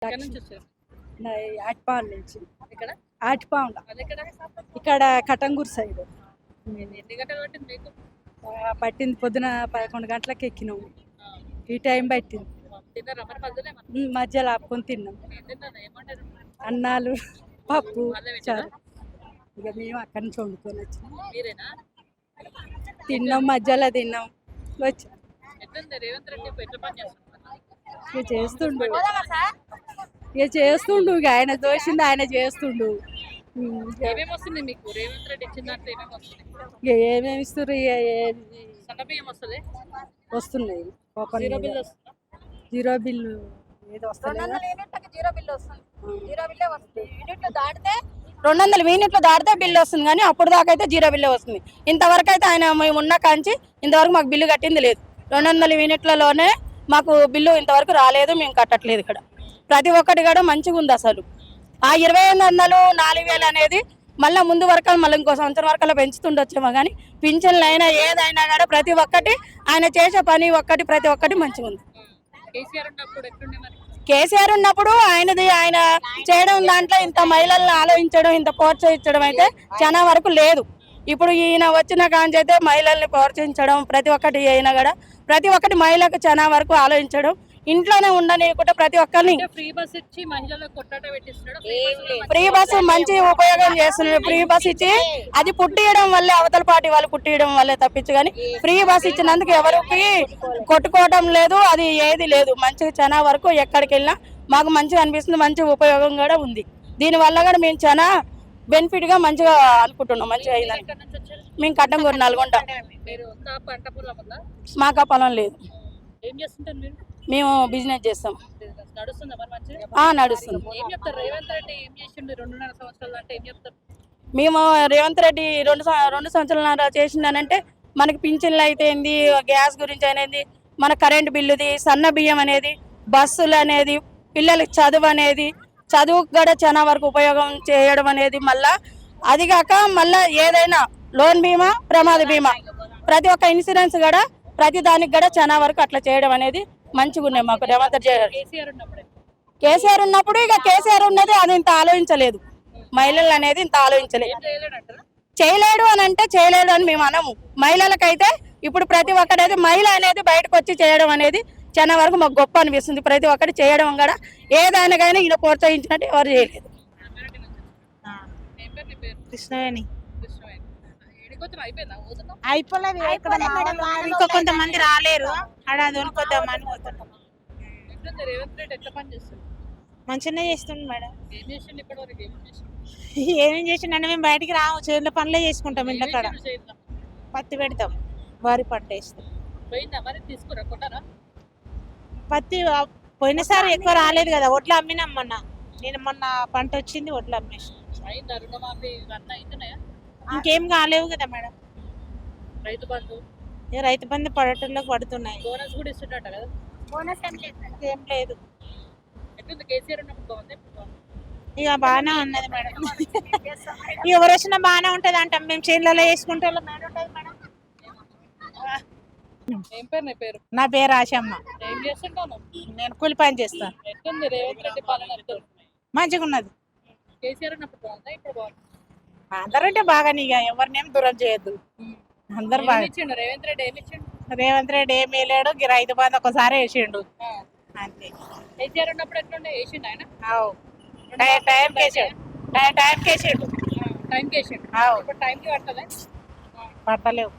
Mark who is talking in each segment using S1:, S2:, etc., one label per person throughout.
S1: ఎక్కడి నుంచి వచ్చారు?
S2: ఆటిపాడు నుంచి.
S1: ఇక్కడ
S2: ఆటిపాడు
S1: అదెక్కడ?
S2: ఇక్కడ కటంగూరు సైడ్.
S1: ఎన్ని గంటలు పట్టింది మీకు?
S2: పట్టింది పొద్దున 11 గంటలకు ఎక్కినాము. ఈ టైం పట్టింది.
S1: తిన్నారా మరి మధ్యలో ఏమన్నా?
S2: మధ్యలో ఆపుకొని తిన్నాం.
S1: ఏం తిన్నారు? ఏమంటారు?
S2: అన్నాలు, పప్పు,
S1: వాళ్ళే పెట్టారా?
S2: చారు. ఇక మేము అక్కడి నుంచి వండుకొని వచ్చినాం.
S1: మీరేనా?
S2: తిన్నాం, మధ్యలో తిన్నాం, వచ్చాం.
S1: ఎట్లుంది రేవంత్ రెడ్డి ఎట్లా పని చేస్తున్నారు?
S2: ఇక చేస్తుండు ఇక ఆయన దోషింది ఆయన చేస్తుండు.
S1: ఏమేమి వస్తుంది మీకు? రేవంత్ రెడ్డి ఇచ్చిన దాంట్లో ఏమేమి వస్తుంది?
S2: ఇక ఏమేమి ఇస్తారు?
S1: సన్న బియ్యం వస్తుంది,
S2: వస్తున్నాయి.
S1: జీరో బిల్ వస్తుందా?
S2: జీరో బిల్లు ఏదో వస్తుంది.
S3: 200 జీరో బిల్లు వస్తుంది. జీరో బిల్లే వస్తుంది. యూనిట్లు దాటితే 200 యూనిట్లు దాటితే బిల్లు వస్తుంది, కానీ అప్పుడు దాకా అయితే జీరో బిల్లే వస్తుంది. ఇంతవరకు అయితే ఆయన మేము ఉన్న కాంచి ఇంతవరకు మాకు బిల్లు కట్టింది లేదు. 200 యూనిట్లలోనే మాకు బిల్లు ఇంతవరకు రాలేదు, మేము కట్టట్లేదు. ఇక్కడ ప్రతి ఒక్కటి కూడా మంచిగా ఉంది. అసలు ఆ 2500 4000 అనేది మళ్ళీ ముందు వరకు మళ్ళీ ఇంకో సంవత్సరం వరకు పెంచుతుండొచ్చేమో, కానీ పింఛన్లు అయినా ఏదైనా కూడా ప్రతి ఒక్కటి ఆయన చేసే పని ఒక్కటి ప్రతి ఒక్కటి మంచిగా ఉంది.
S1: కేసీఆర్ ఉన్నప్పుడు ఎట్లుండే మరి?
S3: కేసీఆర్ ఉన్నప్పుడు ఆయన చేయడం దాంట్లో ఇంత మహిళలను ఆలోచించడం, ఇంత ప్రోత్సహించడం అయితే చాలా వరకు లేదు. ఇప్పుడు ఈయన వచ్చిన కాంచి అయితే మహిళల్ని ప్రోత్సహించడం ప్రతి ఒక్కటి అయినా కూడా ప్రతి ఒక్కటి మహిళకు చాలా వరకు ఆలోచించడం, ఇంట్లోనే ఉండనీయకుండా ప్రతి ఒక్కరిని
S1: ఫ్రీ బస్ ఇచ్చి మహిళలకు కొట్టాట పెట్టిస్తున్నాడు.
S3: ఫ్రీ బస్సు మంచి ఉపయోగం చేస్తున్నారు. ఫ్రీ బస్ ఇచ్చి అది పుట్టియడం వల్లే, అవతల పార్టీ వాళ్ళు పుట్టియడం వల్లే తప్పించి, కానీ ఫ్రీ బస్ ఇచ్చినందుకు ఎవరికి కొట్టుకోవడం లేదు, అది ఏది లేదు. మంచిగా చాలా వరకు ఎక్కడికి వెళ్ళినా మాకు మంచిగా అనిపిస్తుంది, మంచి ఉపయోగం కూడా ఉంది. దీనివల్ల కూడా మేము చాలా బెనిఫిట్ గా మంచిగా అనుకుంటున్నాం. మంచిగా అయిందని. మేము కట్టంగూరు నల్గొండ. మాకు పొలం లేదు,
S1: ఏం చేస్తుంటారు మీరు?
S3: మేము బిజినెస్ చేస్తాం.
S1: నడుస్తుందా మరి మంచిగా?
S3: నడుస్తుంది.
S1: ఏం చెప్తారు రేవంత్ రెడ్డి ఏం చేసిండు 2.5 సంవత్సరాలు అంటే? ఏం చెప్తారు?
S3: మేము రేవంత్ రెడ్డి 2 సంవత్సరాలు చేసిందనంటే మనకి పింఛన్లు అయితే ఏంది, గ్యాస్ గురించి అనేది, మన కరెంట్ బిల్లుది, సన్న బియ్యం అనేది, బస్సులు అనేది, పిల్లలకి చదువు అనేది, చదువుకు కూడా చాలా వరకు ఉపయోగం చేయడం అనేది, మళ్ళా అది కాక మళ్ళా ఏదైనా లోన్ బీమా, ప్రమాద బీమా, ప్రతి ఒక్క ఇన్సూరెన్స్ కూడా ప్రతి దానికి కూడా చాలా వరకు అట్లా చేయడం అనేది మంచిగా ఉన్నాయి మాకు. రేవంత్ కేసీఆర్ ఉన్నప్పుడు ఇక కేసీఆర్ ఉన్నది అది ఇంత ఆలోచించలేదు, మహిళలు అనేది ఇంత ఆలోచించలేదు. చేయలేడు అని అంటే చేయలేడు అని మేము అనము. మహిళలకైతే ఇప్పుడు ప్రతి ఒక్కటి మహిళ అనేది బయటకు వచ్చి చేయడం అనేది చాలా వరకు మాకు గొప్ప అనిపిస్తుంది. ప్రతి ఒక్కటి చేయడం కూడా ఏదైనా ఈయన ప్రోత్సహించినట్టు ఎవరు చేయలేదు.
S4: కృష్ణవేణి
S1: అయిపోయిందా?
S4: ఇంకా కొంతమంది రాలేరు, ఆడ దొరుకుద్దామని పోతున్నాం. మంచిగానే చేస్తుంది మేడం. ఏమేం చేసిండే మేము బయటికి రాము, చేనుల పనులే చేసుకుంటాం. ఇంట్లో కాడ పత్తి పెడతాం, వరి పంట వేస్తాం. పత్తి పోయినసారి ఎక్కువ రాలేదు కదా, ఒడ్లు అమ్మినాం మొన్న. మొన్న పంట వచ్చింది, ఒడ్లు అమ్మేసి. ఇంకేం కాలేవు కదా మేడం. రైతు బంధు పడటంలోకి పడుతున్నాయి.
S1: బోనస్ కూడా ఇస్తుందట కదా?
S4: బోనస్ ఏం లేదు.
S1: కేసీఆర్ ఉన్నప్పుడు బాగుంది,
S4: ఇక బాగానే ఉన్నది మేడం. ఎవరు వచ్చినా బాగానే ఉంటది అంటాం మేము. చేనులలో వేసుకుంటే మేడం.
S1: ఏం పేరు నీ పేరు?
S4: నా పేరు ఆశమ్మ.
S1: ఏం చేస్తుంటాను?
S4: నేను కూలి పని చేస్తాను.
S1: ఎట్లుంది రేవంత్ రెడ్డి పాలన?
S4: మంచిగా ఉన్నది.
S1: కేసీఆర్ ఉన్నప్పుడు బాగుందా, ఇప్పుడు బాగుంది?
S4: అందరంటే బాగానే, ఇక ఎవరినేం దూరం చేయొద్దు. అందరు బాగా.
S1: రేవంత్ రెడ్డి ఏమి ఇచ్చిండు?
S4: రేవంత్ రెడ్డి ఏమి వేయలేడు, రైతు బంధు ఒకసారి వేసిండు అంతే.
S1: కేసీఆర్ ఉన్నప్పుడు ఎట్లుండే? వేసిండు ఆయన?
S4: టైం వేసాడు.
S1: టైంకి వేసిండు. ఇప్పుడు టైంకి పట్టలే?
S4: పట్టలేవు.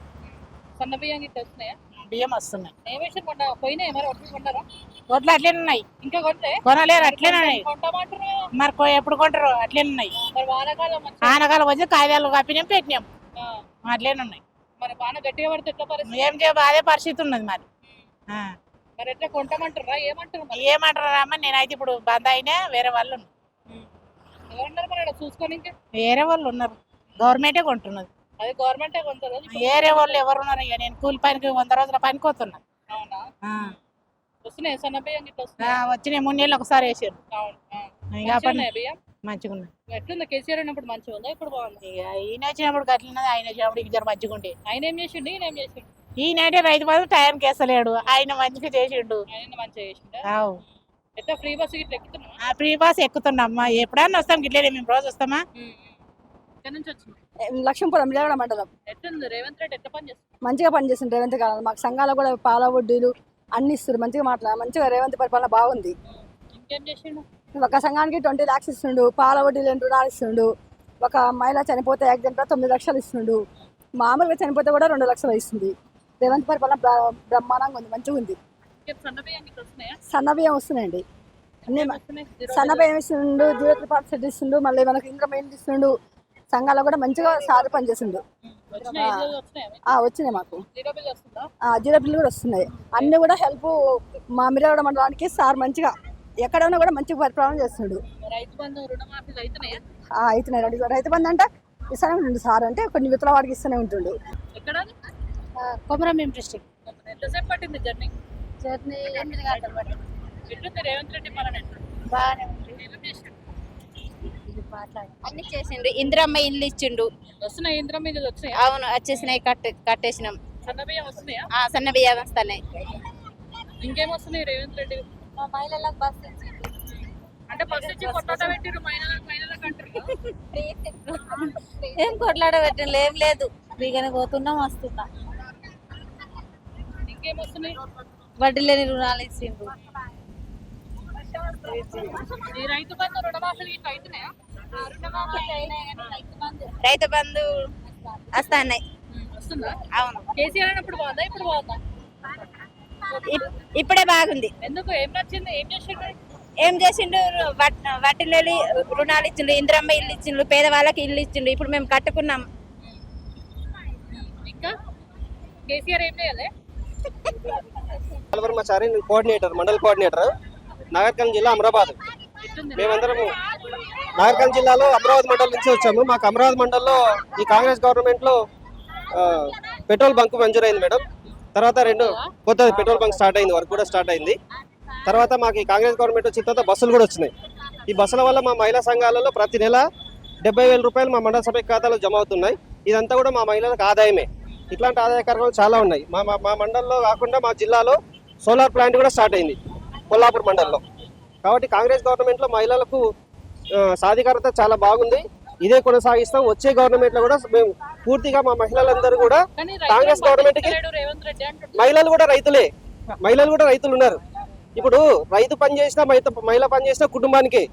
S1: సన్న బియ్యం గిట్ట వస్తున్నాయా?
S4: బియ్యం వస్తున్నాయి.
S1: ఏం వేసారు మొన్న? పోయినాయి మరి? ఒట్లు కొన్నారా?
S4: ఒట్లు అట్లనే ఉన్నాయి.
S1: ఇంకా కొంటే
S4: కొనలేరు, అట్లనే ఉన్నాయి.
S1: కొంటామంటారు కదా
S4: మరి ఎప్పుడు కొంటారు? అట్లనే ఉన్నాయి.
S1: మరి
S4: వానకాలం వచ్చి కాయలు కప్పినాం, పెట్టినాం, అట్లనే ఉన్నాయి.
S1: మరి వాన గట్టిగా పడితే ఎట్లా పరిస్థితి?
S4: ఏం చేయ అదే పరిస్థితి ఉన్నది మరి.
S1: మరి ఎట్లా కొంటామంటారా?
S4: ఏమంటారా అమ్మ? నేనైతే ఇప్పుడు బంద్ అయినా, వేరే వాళ్ళు
S1: ఎవరున్నారు మరి చూసుకొని? ఇంకా
S4: వేరే వాళ్ళు ఉన్నారు, గవర్నమెంటే కొంటున్నది.
S1: అదే గవర్నమెంటే కొంటారు.
S4: వేరే వాళ్ళు ఎవరు ఉన్నారు? ఇక నేను కూలి పనికి 100 రోజుల పనికి పోతున్నా.
S1: అవునా? వస్తున్నాయి సన్న బియ్యం గిట్ట?
S4: వచ్చినాయి, 3 నెలలు ఒకసారి వేసారు.
S1: బియ్యం
S4: మంచిగా ఉన్నాయి.
S1: ఎట్లుంది? కేసీఆర్ ఉన్నప్పుడు మంచిగా ఉందా, ఇప్పుడు బాగుంది?
S4: ఈయన వచ్చినప్పుడు గట్లున్నది, ఆయన వచ్చినప్పుడు ఇద్దరు మంచిగా ఉంటే.
S1: ఆయన ఏం చేసిండు, ఈయన ఏం చేసిండు?
S4: ఈయనైతే రైతు బంధు టైంకి వేస్తలేడు, ఆయన మంచిగా చేసిండు.
S1: ఆయన మంచిగా చేసిండు. ఎట్లా ఫ్రీ బస్ ఇట్లా ఎక్కుతున్నావా?
S4: ఫ్రీ బస్ ఎక్కుతున్నామ్మా, ఎప్పుడన్నా వస్తాం గిట్లే, మేము రోజు వస్తామా.
S1: ఎక్కడి నుంచి వచ్చింది?
S2: లక్ష్మీపురం మిలగడ మండలం.
S1: ఎట్లుంది రేవంత్ రెడ్డి ఎట్లా పని చేస్తుంది?
S2: మంచిగా పనిచేస్తుంది రేవంత్ కాలం. మాకు సంఘాలు కూడా పాల వడ్డీలు అన్ని ఇస్తారు. మంచిగా రేవంత్ పరిపాలన బాగుంది.
S1: ఇంకేం చేసిండు?
S2: ఒక సంఘానికి 20 lakhs ఇస్తుండు, పాల వడ్డీ లేని రుణాలు ఇస్తుండు. ఒక మహిళ చనిపోతే యాక్సిడెంట్ 9 లక్షలు ఇస్తుండు. మామూలుగా చనిపోతే కూడా 2 లక్షలు ఇస్తుంది. రేవంత్ పరిపాలన బ్రహ్మాండంగా ఉంది, మంచిగా ఉంది.
S1: సన్న బియ్యం ఇట్లా వస్తున్నాయా?
S2: సన్న బియ్యం వస్తున్నాయండి. అన్ని
S1: వస్తున్నాయి.
S2: సన్న బియ్యం ఇస్తుండు, 0.5% ఇస్తుండు, మళ్ళీ మనకు ఇంద్రం ఏంటి ఇస్తుండు. సంఘాలు కూడా మంచిగా సారి పనిచేస్తుండు.
S1: వచ్చినాయి, ఈ రోజు వచ్చినాయా?
S2: వచ్చినాయి మాకు.
S1: జీరో బిల్ వస్తుందా?
S2: జీరో బిల్లు కూడా వస్తున్నాయి. అన్ని కూడా హెల్ప్ మా మిర్యాలగూడ మండలానికి సార్ మంచిగా ఎక్కడైనా కూడా మంచిగా పరిపాలన చేస్తుండు.
S1: రైతు బంధు రుణమాఫీలు అవుతున్నాయా?
S2: అవుతున్నాయి. రైతు బంధు అంటే ఇస్తూనే ఉంటుండు సార్, అంటే కొన్ని విత్తల వాడికి ఇస్తూనే ఉంటుండు.
S1: ఎక్కడ?
S3: కొమరంభీం డిస్ట్రిక్ట్.
S1: ఎంతసేపు పట్టింది జర్నీ?
S3: 8 గంటలు పట్టింది.
S1: ఎట్లుంది రేవంత్ రెడ్డి పాలన? ఎట్లా?
S3: బాగానే
S1: ఏమేం చేసిండు?
S3: అన్ని చేసిండు. ఇందిరమ్మ ఇల్లు ఇచ్చిండు.
S1: వస్తున్నాయి, ఇంద్రం మీద వచ్చినాయా?
S3: అవును, వచ్చేసినాయి, కట్టేసినాం.
S1: సన్న బియ్యం వస్తున్నాయా?
S3: సన్న బియ్యం వస్తున్నాయి.
S1: ఇంకేం వస్తున్నాయి రేవంత్ రెడ్డి?
S3: మా మహిళలకు బస్సు
S1: అంటే బస్ ఇచ్చి కొట్టాట పెట్టిరు మహిళలకు అంటారు.
S3: ఏం కొట్లాడ పెట్టిన ఏం లేదు, ఫ్రీగానే పోతున్నాం వస్తున్నాం.
S1: ఇంకేం వస్తున్నాయి?
S3: వడ్డీ లేని రుణాలు ఇచ్చిండు.
S1: ఈ రైతు బంధు రుణమాఫీలు ఇట్లా అవుతున్నాయా?
S3: రైతు బంధు వస్తున్నాయి.
S1: వస్తుందా?
S3: అవును,
S1: కేసీఆర్ అన్నప్పుడు బాగుందా, ఇప్పుడు బాగుందా?
S3: ఇప్పుడే బాగుంది.
S1: ఎందుకు? ఏం నచ్చింది? ఏం చేసిండు?
S3: ఏం చేసిండు? వడ్డీ లేని రుణాలు ఇచ్చిండు, ఇందిరమ్మ ఇల్లు ఇచ్చిండు, పేదవాళ్ళకి ఇల్లు ఇచ్చిండు. ఇప్పుడు మేము కట్టుకున్నాం.
S1: ఇంకా కేసీఆర్ ఏం చేయలే?
S5: కలవర్మచారి కోఆర్డినేటర్, మండల కోఆర్డినేటర్, నాగర్కర్నూలు జిల్లా, అమరాబాద్. మేమందరం నాగర్కర్నూలు జిల్లాలో అమరావతి మండలం నుంచి వచ్చాము. మాకు అమరావతి మండలంలో ఈ కాంగ్రెస్ గవర్నమెంట్ లో పెట్రోల్ బంక్ మంజూరైంది మేడం. తర్వాత 2 కొత్త పెట్రోల్ బంక్ స్టార్ట్ అయింది, వర్క్ కూడా స్టార్ట్ అయింది. తర్వాత మాకు ఈ కాంగ్రెస్ గవర్నమెంట్ వచ్చిన తర్వాత బస్సులు కూడా వచ్చినాయి. ఈ బస్సుల వల్ల మా మహిళా సంఘాలలో ప్రతి నెల 70,000 రూపాయలు మా మండల సభ్య ఖాతాలో జమ అవుతున్నాయి. ఇదంతా కూడా మా మహిళలకు ఆదాయమే. ఇట్లాంటి ఆదాయ కార్యక్రమాలు చాలా ఉన్నాయి. మా మండలంలో కాకుండా మా జిల్లాలో సోలార్ ప్లాంట్ కూడా స్టార్ట్ అయింది కొల్లాపూర్ మండలంలో. కాబట్టి కాంగ్రెస్ గవర్నమెంట్లో మహిళలకు సాధికారత చాలా బాగుంది. ఇదే కొనసాగిస్తాం. వచ్చే గవర్నమెంట్ లో కూడా మేము పూర్తిగా మా మహిళలందరూ కూడా కాంగ్రెస్ గవర్నమెంట్ కి, మహిళలు కూడా రైతులు ఉన్నారు. ఇప్పుడు రైతు పని చేసినా మహిళ పని చేసినా కుటుంబానికి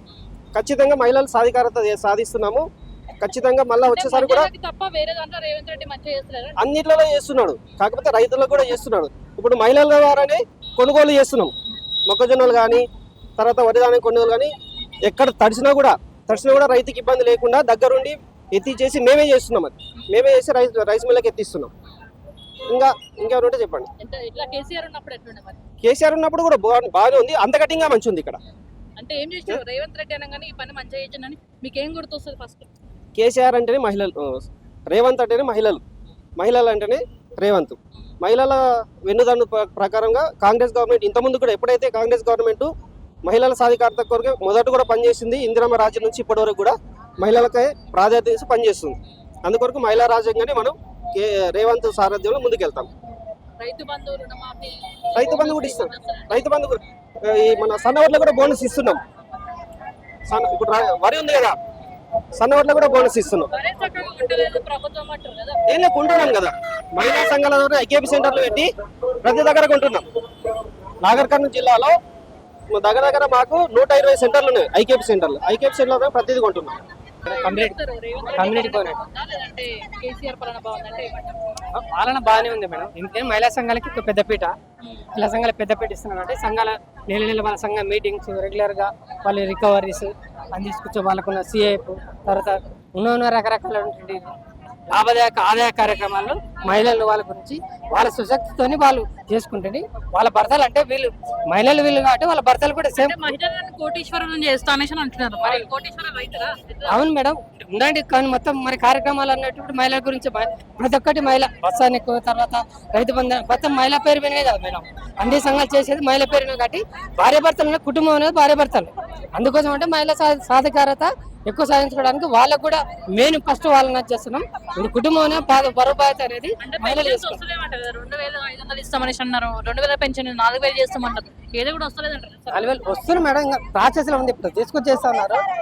S5: ఖచ్చితంగా మహిళలు సాధికారత సాధిస్తున్నాము. ఖచ్చితంగా మళ్ళీ వచ్చేసారి కూడా అన్నిట్లలో చేస్తున్నాడు, కాకపోతే రైతులకు కూడా చేస్తున్నాడు. ఇప్పుడు మహిళల ద్వారానే కొనుగోలు చేస్తున్నాం. మొక్కజొన్నలు కానీ, తర్వాత వరి ధాన్యం కొనుగోలు కానీ, ఎక్కడ తడిసినా కూడా రైతుకి ఇబ్బంది లేకుండా దగ్గరుండి ఎత్తి చేసి మేమే చేస్తున్నాం. అది మేమే చేసి రైస్ మిల్లకి ఎత్తిస్తున్నాం. ఇంకా ఉంటే చెప్పండి. కేసీఆర్ ఉన్నప్పుడు కూడా బాగానే ఉంది, అంతకటింగా మంచి ఉంది ఇక్కడ.
S1: అంటే ఏం చేశారు రేవంత్ రెడ్డి అనగానే ఈ పని మంచిగా చేయించని మీకు ఏం గుర్తొస్తుంది? ఫస్ట్
S5: కేసీఆర్ అంటేనే మహిళలు, రేవంత్ అంటేనే మహిళలు అంటేనే రేవంత్. మహిళల వెన్నుదన్ను ప్రకారంగా కాంగ్రెస్ గవర్నమెంట్ ఇంతకుముందు కూడా ఎప్పుడైతే కాంగ్రెస్ గవర్నమెంట్ మహిళల సాధికారత కొరకు మొదట కూడా పనిచేసింది, ఇందిరమ్మ రాజ్యం నుంచి ఇప్పటి వరకు కూడా మహిళలకే ప్రాధాన్యత ఇచ్చి పనిచేస్తుంది. అందుకొరకు మహిళా రాజ్యంగానే మనం రేవంత్ సారథ్యంలో ముందుకెళ్తాం.
S1: రైతు బంధు
S5: కూడా ఇస్తాం. రైతు బంధు ఈ మన సన్నవడ్లు కూడా బోనస్ ఇస్తున్నాం. ఇప్పుడు వరి ఉంది కదా, సన్నవడ్లు కూడా బోనస్ ఇస్తున్నాం. ఏం కొంటున్నాం కదా, మహిళా సంఘాల ద్వారా ఐకేపీ సెంటర్లు పెట్టి ప్రతి దగ్గర కొంటున్నాం. నాగర్కర్నూలు జిల్లాలో దగ్గర మాకు 120 సెంటర్లు ఉన్నాయి, ఐకేపీ సెంటర్లు ప్రతిదీ కొంటున్నాం.
S6: పాలన బాగానే ఉంది మేడం. ఇంకేం మహిళా సంఘాలకి పెద్దపీట, మహిళా సంఘాల పెద్దపీట ఇస్తున్నారు. అంటే సంఘాల నెల వాళ్ళ సంఘ మీటింగ్స్ రెగ్యులర్ గా వాళ్ళ రికవరీస్ అని తీసుకొచ్చే వాళ్ళకున్న సిఐఎఫ్, తర్వాత ఉన్న రకరకాల లాభదాయక ఆదాయ కార్యక్రమాల్లో మహిళలు వాళ్ళ గురించి వాళ్ళ సుశక్తితోని వాళ్ళు చేసుకుంటుంది. వాళ్ళ భర్తలు అంటే మహిళలు కాబట్టి వాళ్ళ భర్తలు కూడా సేమ్
S1: కోటీశ్వరం చేస్తా అనేసి అంటున్నారు.
S6: అవును మేడం, ఉండండి. కానీ మొత్తం మరి కార్యక్రమాలు అన్నట్టు మహిళల గురించి ప్రతి ఒక్కటి మహిళ బస్సానికి, తర్వాత రైతు బంధు మొత్తం మహిళా పేరు మీదనే కదా మేడం. అన్ని సంఘాలు చేసేది మహిళ పేరు కాబట్టి భార్య భర్తలు, కుటుంబం అనేది భార్య భర్తలు. అందుకోసం అంటే మహిళా సాధికారత ఎక్కువ సాధించుకోవడానికి వాళ్ళకు కూడా మెయిన్ ఫస్ట్ వాళ్ళని చేస్తున్నాం. ఇది కుటుంబం బరువు బాధ్యత అనేది మహిళలు చేసుకుంటారు.
S1: 2,500 ఇస్తామనేసి అన్నారు, 2,000 పెన్షన్ 4,000 చేస్తామన్నారు, ఏదో కూడా వస్తలేదంటారు.
S6: 4,000 వస్తుంది మేడం, ఇంకా ప్రాసెస్ లో ఉంది, ఇప్పుడు తీసుకొచ్చేస్తున్నారు.